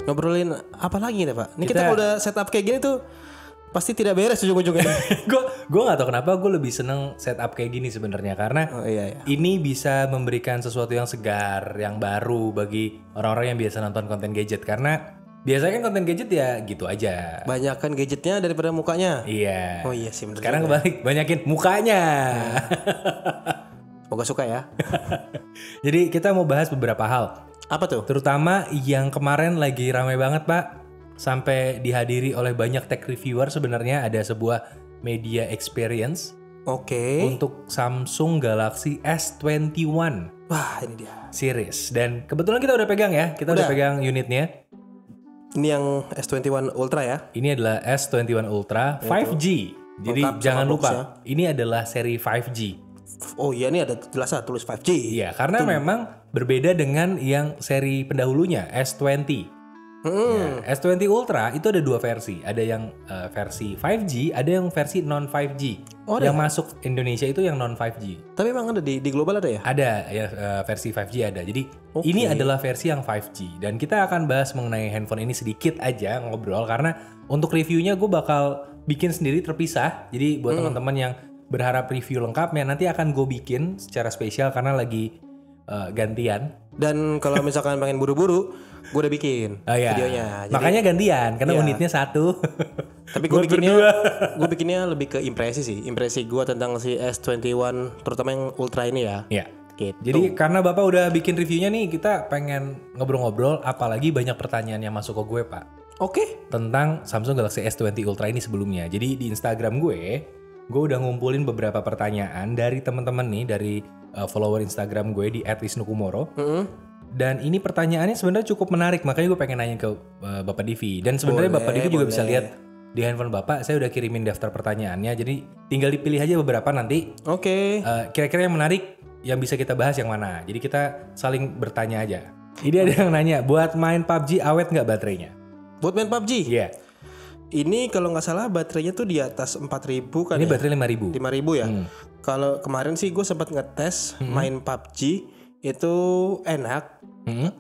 Ngobrolin apa lagi nih Pak? Ini kita udah setup kayak gini tuh pasti tidak beres ujung-ujungnya. Gue gak tahu kenapa gue lebih seneng setup kayak gini sebenarnya karena ini bisa memberikan sesuatu yang segar, yang baru bagi orang-orang yang biasa nonton konten gadget karena biasanya kan konten gadget ya gitu aja. Banyakan gadgetnya daripada mukanya. Iya. Oh iya sih bener. Sekarang kebalik, banyakin mukanya. Semoga suka ya. Jadi kita mau bahas beberapa hal. Apa tuh? Terutama yang kemarin lagi ramai banget Pak. Sampai dihadiri oleh banyak tech reviewer sebenarnya ada sebuah media experience. Oke. Untuk Samsung Galaxy S21. Wah ini dia. Series. Dan kebetulan kita udah pegang ya. Kita udah pegang unitnya. Ini yang S21 Ultra ya? Ini adalah S21 Ultra 5G. Jadi jangan lupa, ini adalah seri 5G. Oh iya ini ada jelas tulis 5G. Iya, karena memang berbeda dengan yang seri pendahulunya S20. Ya, S20 Ultra itu ada dua versi. Ada yang versi 5G, ada yang versi non 5G. Yang masuk Indonesia itu yang non 5G. Tapi emang ada di global ada ya? Ada ya, versi 5G ada. Jadi ini adalah versi yang 5G. Dan kita akan bahas mengenai handphone ini sedikit aja ngobrol karena untuk reviewnya gue bakal bikin sendiri terpisah. Jadi buat teman-teman yang berharap review lengkapnya nanti akan gue bikin secara spesial karena lagi gantian. Dan kalau misalkan pengen buru-buru, gue udah bikin videonya. Jadi, makanya gantian karena unitnya satu. Tapi gue bikinnya lebih ke impresi sih. Impresi gue tentang si S21 terutama yang Ultra ini ya. Iya. Gitu. Jadi karena Bapak udah bikin reviewnya nih, kita pengen ngobrol-ngobrol apalagi banyak pertanyaan yang masuk ke gue, Pak. Oke. Tentang Samsung Galaxy S20 Ultra ini sebelumnya. Jadi di Instagram gue udah ngumpulin beberapa pertanyaan dari teman-teman nih dari follower Instagram gue di @wisnukumoro. Dan ini pertanyaannya sebenarnya cukup menarik, makanya gue pengen nanya ke Bapak Divi. Dan sebenarnya Bapak Divi juga bisa lihat di handphone Bapak, saya udah kirimin daftar pertanyaannya. Jadi tinggal dipilih aja beberapa nanti. Oke. Kira-kira yang menarik yang bisa kita bahas yang mana. Jadi kita saling bertanya aja. Ini ada yang nanya, buat main PUBG awet nggak baterainya? Buat main PUBG? Iya. Ini kalau nggak salah baterainya tuh di atas 4.000 kan. Ini ya? baterai 5.000. 5.000 ya. Kalau kemarin sih gue sempat ngetes main PUBG itu enak.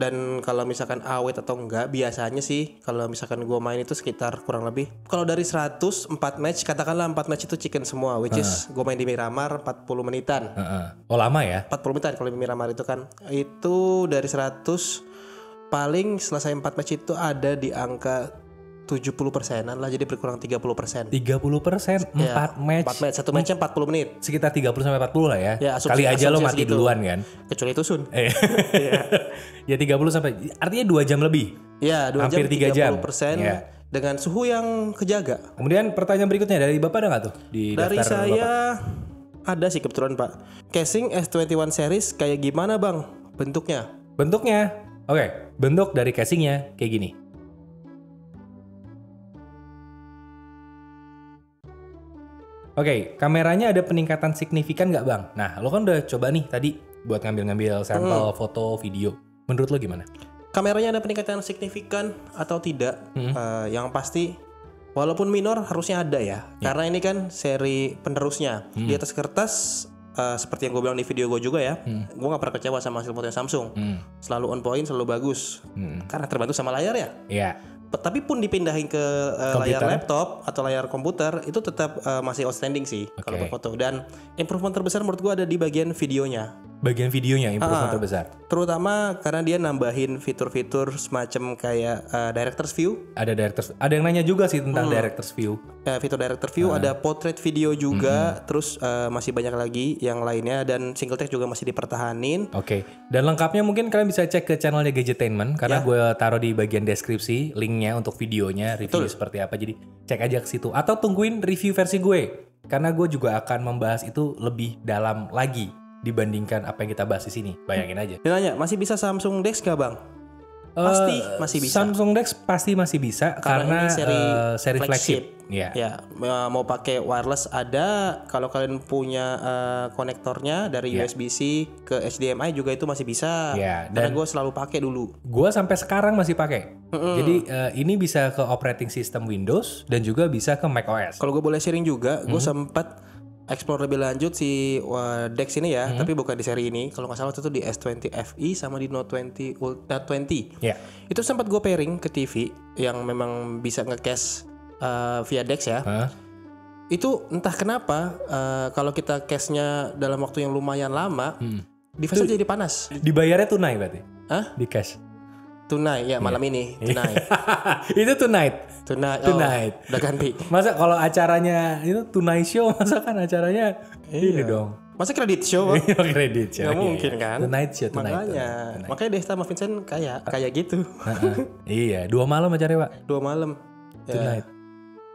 Dan kalau misalkan awet atau enggak, biasanya sih kalau misalkan gue main itu sekitar kurang lebih, kalau dari 100 4 match, katakanlah 4 match itu chicken semua, which is gue main di Miramar 40 menitan. Oh lama ya? 40 menitan kalau di Miramar itu kan. Itu dari 100 paling selesai 4 match itu ada di angka 70%-an lah, jadi berkurang 30%. 30%? 4 match? 4 match, 1 matchnya 40 menit. Sekitar 30-40 lah ya? Ya kali aja lo mati segitu. duluan kan? Kecuali itu Sun. Ya 30 sampai, artinya 2 jam lebih? Ya 2 hampir jam, 3 jam. Dengan suhu yang kejaga. Kemudian pertanyaan berikutnya dari Bapak ada nggak tuh? Dari saya Bapak? Ada sih kebetulan Pak. Casing S21 series kayak gimana Bang bentuknya? Bentuknya? Oke, bentuk dari casingnya kayak gini. Oke, kameranya ada peningkatan signifikan nggak Bang? Nah, lo kan udah coba nih tadi buat ngambil-ngambil sampel foto, video. Menurut lo gimana? Kameranya ada peningkatan signifikan atau tidak? Yang pasti, walaupun minor harusnya ada ya. Karena ini kan seri penerusnya. Di atas kertas, seperti yang gue bilang di video gue juga ya, gue gak pernah kecewa sama hasil fotonya Samsung. Selalu on point, selalu bagus. Karena terbantu sama layar ya. Iya. Tapi pun dipindahin ke layar laptop atau layar komputer itu tetap masih outstanding sih kalau berfoto. Dan improvement terbesar menurut gue ada di bagian videonya. Bagian videonya improvement terbesar. Terutama karena dia nambahin fitur-fitur semacam kayak director's view. Ada yang nanya juga sih tentang director's view. Fitur director's view, ada portrait video juga, terus masih banyak lagi yang lainnya dan single take juga masih dipertahanin. Oke. Dan lengkapnya mungkin kalian bisa cek ke channelnya Gadgetainment karena gue taruh di bagian deskripsi linknya untuk videonya, review seperti apa. Jadi cek aja ke situ atau tungguin review versi gue karena gue juga akan membahas itu lebih dalam lagi dibandingkan apa yang kita bahas di sini. Bayangin aja. Dia nanya, masih bisa Samsung Dex gak Bang? Pasti masih bisa. Samsung Dex pasti masih bisa karena seri flagship. Ya, mau pakai wireless ada. Kalau kalian punya konektornya dari USB-C ke HDMI juga itu masih bisa. Karena gue selalu pakai dulu. Gue sampai sekarang masih pakai. Jadi ini bisa ke operating system Windows dan juga bisa ke macOS. Kalau gue boleh sharing juga, gue sempat explore lebih lanjut si Dex ini ya, tapi bukan di seri ini. Kalau nggak salah itu di S20 FE sama di Note 20 Note 20. Ya. Itu sempat gue pairing ke TV yang memang bisa nge-cache via Dex ya. Itu entah kenapa kalau kita cache-nya dalam waktu yang lumayan lama, device-nya jadi panas. Dibayarnya tunai berarti? Hah? Di cash? Tunai ya malam ini, tunai. Itu tonight. Tonight. Udah ganti. Masa kalau acaranya itu Tonight Show, masa kan acaranya ini dong. Masa kredit show? Kredit show. Gak mungkin kan? Tonight Show, Tonight. Makanya Desta sama Vincent kayak gitu. Iya, 2 malam acaranya, Pak. 2 malam.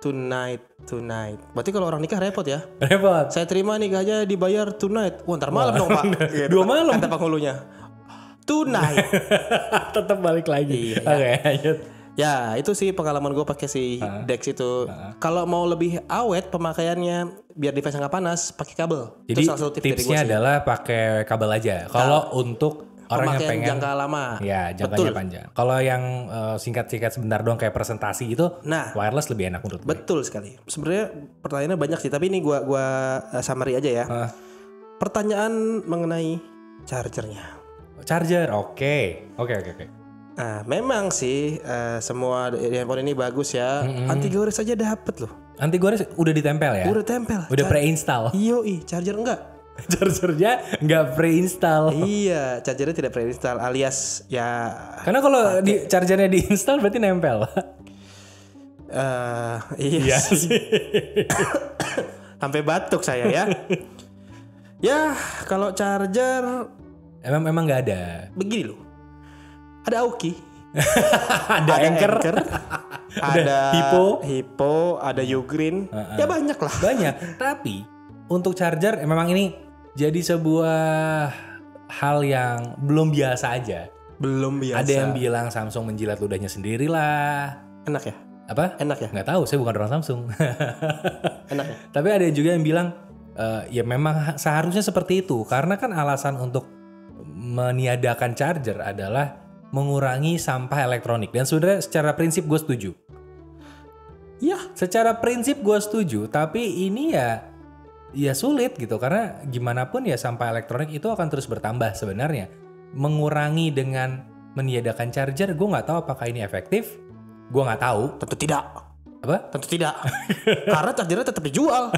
Tonight. Tonight. Berarti kalau orang nikah repot ya? Repot. Saya terima nikahnya dibayar tonight. Wah, ntar malam dong, Pak. 2 malam. Kata penghulunya. Tonight. Tetap balik lagi. Iya. Oke, lanjut. Ya, itu sih pengalaman gue pakai si Dex itu. Kalau mau lebih awet pemakaiannya biar device nggak panas, pakai kabel. Jadi itu salah satu tips dari tipsnya gua sih. adalah pakai kabel aja. Kalau untuk orang yang Pemakaian pengen jangka lama. Ya, jangkanya panjang. Kalau yang singkat-singkat sebentar doang kayak presentasi gitu, wireless lebih enak menurut gue. Betul sekali. Sebenarnya pertanyaannya banyak sih, tapi ini gua summary aja ya. Pertanyaan mengenai chargernya. Charger, oke. Nah, memang sih semua handphone ini bagus ya. Anti gores aja dapet loh. Anti gores udah ditempel ya? Udah tempel. Udah pre-install. Yoi, charger enggak. Chargernya nggak pre-install. Iya, chargernya tidak pre-install alias ya. Karena kalau di chargernya diinstal berarti nempel. Iya sih. Sampai batuk saya ya. Ya, kalau charger Emang nggak ada. begini loh. Ada Aoki. Ada Anker. Ada Hippo, ada Ugreen. Ya banyak lah. Banyak. Tapi untuk charger memang ini jadi sebuah hal yang belum biasa aja. Belum biasa. Ada yang bilang Samsung menjilat ludahnya sendiri lah. Enak ya? Apa? Enak ya? Nggak tahu, saya bukan orang Samsung. Enak ya? Tapi ada juga yang bilang ya memang seharusnya seperti itu. Karena kan alasan untuk meniadakan charger adalah mengurangi sampah elektronik. Dan sebenarnya secara prinsip gue setuju. Iya. Secara prinsip gue setuju. Tapi ini ya sulit gitu. Karena gimana pun ya sampah elektronik itu akan terus bertambah sebenarnya. Mengurangi dengan meniadakan charger, gue nggak tahu apakah ini efektif. Gue nggak tahu. Tentu tidak. Apa? Tentu tidak. Karena chargernya tetap dijual.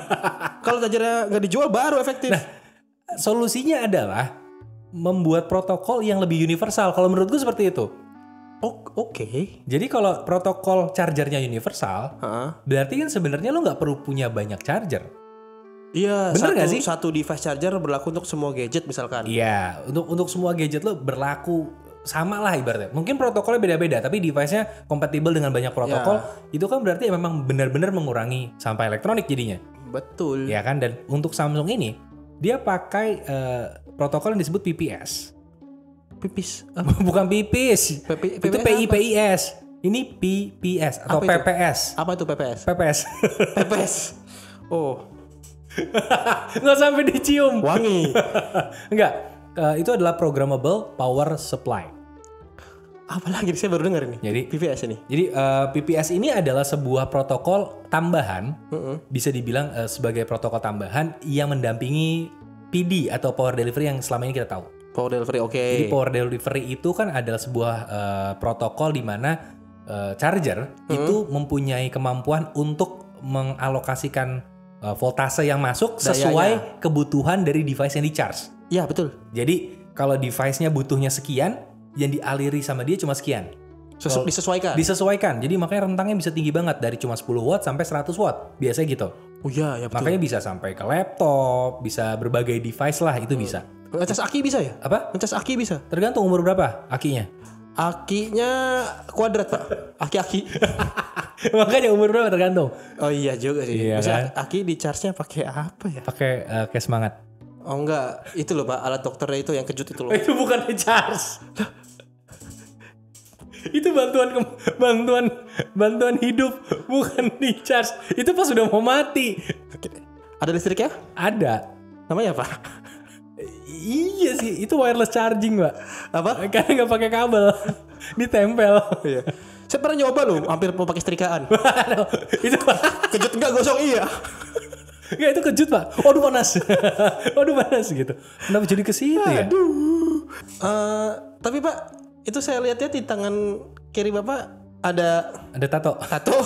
Kalau chargernya nggak dijual baru efektif. Nah, solusinya adalah membuat protokol yang lebih universal. Kalau menurut gue seperti itu. Oke. Jadi kalau protokol chargernya universal, berarti kan sebenarnya lo nggak perlu punya banyak charger. Iya. Bener nggak sih? Satu device charger berlaku untuk semua gadget misalkan. Iya. Untuk semua gadget lo berlaku sama lah ibaratnya. Mungkin protokolnya beda-beda, tapi device-nya kompatibel dengan banyak protokol. Itu kan berarti memang benar-benar mengurangi sampah elektronik jadinya. Betul. Ya kan. Dan untuk Samsung ini, dia pakai protokol yang disebut PPS. Pipis. Bukan pipis. Itu PIPIS. Ini PPS atau Apa itu? PPS. Apa itu PPS? PPS. PPS. Oh, Nggak sampai dicium. wangi. Enggak. Itu adalah programmable power supply. Apalagi saya baru dengar ini. Jadi PPS ini. Jadi PPS ini adalah sebuah protokol tambahan. Bisa dibilang sebagai protokol tambahan yang mendampingi PD atau power delivery yang selama ini kita tahu. Power delivery, oke. Jadi power delivery itu kan adalah sebuah protokol di mana charger itu mempunyai kemampuan untuk mengalokasikan voltase yang masuk sesuai kebutuhan dari device yang di-charge. Iya, betul. Jadi kalau device-nya butuhnya sekian, yang dialiri sama dia cuma sekian. Disesuaikan. Disesuaikan. Jadi makanya rentangnya bisa tinggi banget dari cuma 10 watt sampai 100 watt. Biasanya gitu. Oh iya, ya betul. Makanya bisa sampai ke laptop, bisa berbagai device lah itu bisa. Ngecas aki bisa ya? Apa? Ngecas aki bisa. Tergantung umur berapa akinya. Akinya kuadrat, Pak. Aki-aki. Makanya umur berapa tergantung. Oh iya juga sih. Iya, Bisa kan? aki di charge-nya pakai apa ya? Pakai kayak semangat. Oh enggak, itu loh Pak, alat dokternya itu yang kejut itu loh. Itu bukan di-charge. Itu bantuan hidup, bukan di-charge. Itu pas sudah mau mati. Ada listriknya? Ada. Namanya apa? Iya sih, itu wireless charging, Pak. Apa? Karena nggak pakai kabel, ditempel. Iya. Saya pernah nyoba loh, hampir mau pakai setrikaan. Itu Kejut enggak, gosong iya. Ya itu kejut Pak. Waduh panas. Waduh panas gitu. Kenapa jadi ke situ ya? Tapi Pak, itu saya lihatnya di tangan kiri Bapak ada tato. tato.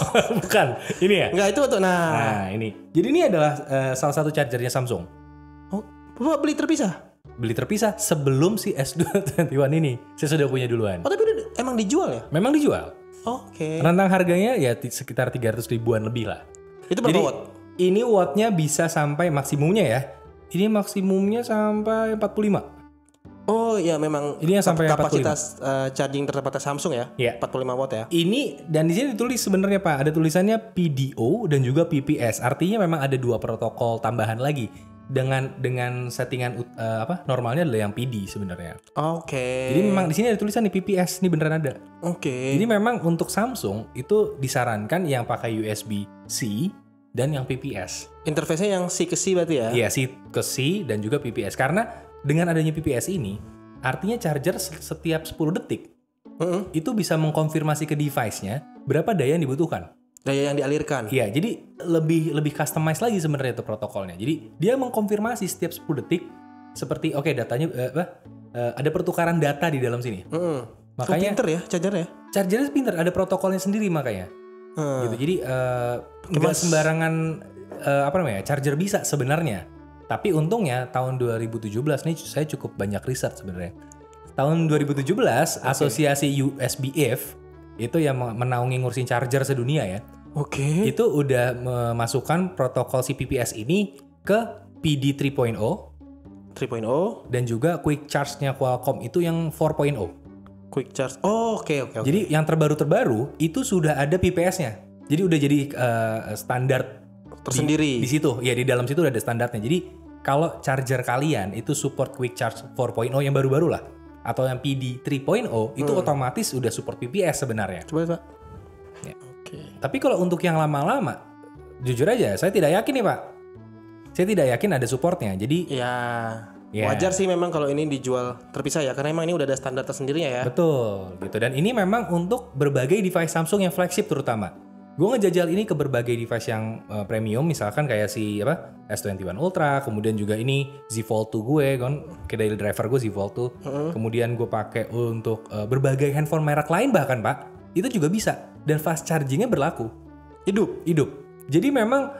Bukan. Ini ya? Enggak, itu tuh. Nah ini. Jadi ini adalah salah satu chargernya Samsung. Oh, Bapak beli terpisah? Beli terpisah sebelum si S21 ini. Saya sudah punya duluan. Oh, tapi emang dijual ya? Memang dijual. Oke. Rentang harganya ya sekitar 300 ribuan lebih lah. Itu berapa Jadi, watt? Ini wattnya bisa sampai maksimumnya ya. Ini maksimumnya sampai 45. Oh ya, memang Ini yang sampai kapasitas charging terbatas Samsung ya? Iya. 45 watt ya? Ini dan di sini ditulis sebenarnya Pak, ada tulisannya PDO dan juga PPS. Artinya memang ada dua protokol tambahan lagi. Dengan settingan normalnya adalah yang PD sebenarnya. Oke. Jadi memang di sini ada tulisan nih PPS, ini beneran ada. Oke. Jadi memang untuk Samsung itu disarankan yang pakai USB-C dan yang PPS. Interface-nya yang C ke C berarti ya? Iya, C ke C dan juga PPS. Karena dengan adanya PPS ini, artinya charger setiap 10 detik itu bisa mengkonfirmasi ke device-nya berapa daya yang dibutuhkan. Daya yang dialirkan. Iya, jadi lebih customize lagi sebenarnya itu protokolnya. Jadi dia mengkonfirmasi setiap 10 detik seperti datanya ada pertukaran data di dalam sini. Makanya pinter ya chargernya. Chargernya pinter, ada protokolnya sendiri makanya. Gitu. Jadi nggak sembarangan charger bisa sebenarnya. Tapi untungnya tahun 2017 nih saya cukup banyak riset sebenarnya. Tahun 2017 Asosiasi USB-IF itu yang menaungi ngurusin charger sedunia ya. Oke. Itu udah memasukkan protokol si PPS ini ke PD 3.0 dan juga Quick Charge-nya Qualcomm itu yang 4.0. Quick Charge. Oh, oke. Jadi yang terbaru itu sudah ada PPS-nya. Jadi udah jadi standar tersendiri di situ. Ya di dalam situ udah ada standarnya. Jadi kalau charger kalian itu support Quick Charge 4.0 yang baru-baru lah atau yang PD 3.0 itu otomatis udah support PPS sebenarnya. Coba Pak. Ya. Oke. Tapi kalau untuk yang lama-lama, jujur aja saya tidak yakin nih Pak. Saya tidak yakin ada supportnya. Jadi wajar sih memang kalau ini dijual terpisah ya, karena memang ini udah ada standar tersendirinya ya. Betul, gitu. Dan ini memang untuk berbagai device Samsung yang flagship terutama. Gue ngejajal ini ke berbagai device yang premium, misalkan kayak si S21 Ultra, kemudian juga ini Z Fold 2 gue, kan kayak daily driver gue Z Fold 2. Kemudian gue pakai untuk berbagai handphone merek lain bahkan Pak, itu juga bisa. Dan fast chargingnya berlaku. Hidup. Jadi memang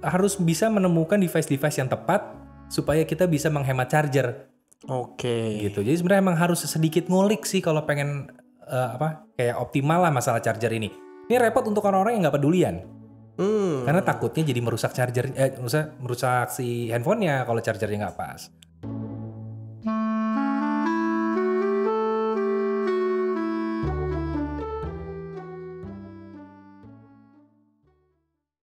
harus bisa menemukan device-device yang tepat supaya kita bisa menghemat charger. Oke. Gitu. Jadi sebenarnya emang harus sedikit ngulik sih kalau pengen kayak optimal lah masalah charger ini. Ini repot untuk orang-orang yang nggak pedulian. Karena takutnya jadi merusak charger, merusak si handphonenya kalau chargernya nggak pas.